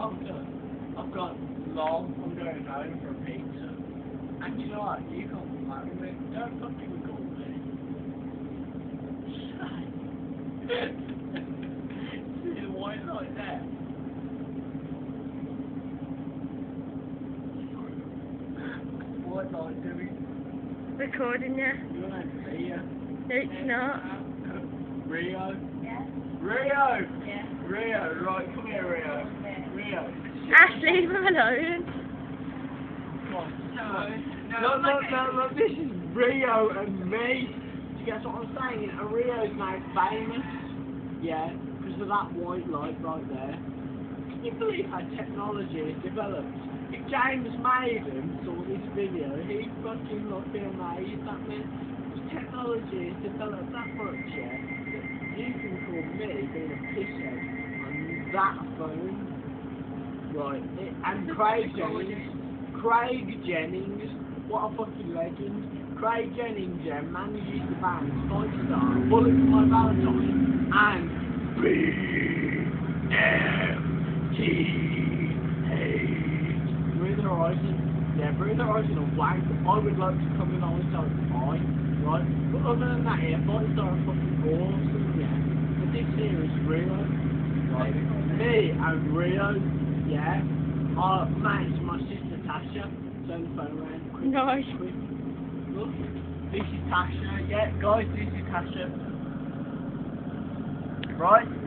I've got long, I'm going home for a pizza. And you know what? You can't marry me. Don't fucking call me. See the white light there? White light doing? Recording you. You want to see you? No, it's not. Rio? Yeah. Rio! Yeah. Rio, right, come here, Rio. Rio. Ashley, leave him alone. Come on. No, this is Rio and me. Do you guess what I'm saying? And Rio's now famous. Yeah, because of that white light right there. Can you believe how technology has developed? If James Maiden saw this video, he'd fucking be amazed at me. Because technology has developed that much, yeah, that you can call me being a pisshead on that phone. Right, and Craig Jennings, what a fucking legend. Craig Jennings, yeah, manages the band Five Star, Bullet for My Valentine, and BMTH. Breathe Horizon, yeah, Breathe Horizon are wank. I would like to come in on this side, right? But other than that, yeah, Five Star are fucking awesome, yeah. But this here is Rio, right? Me and Rio, yeah. Mate, it's my sister Tasha. Turn the phone around. Quick, Nice. quick. Look, this is Tasha. Yeah, guys, this is Tasha. Right?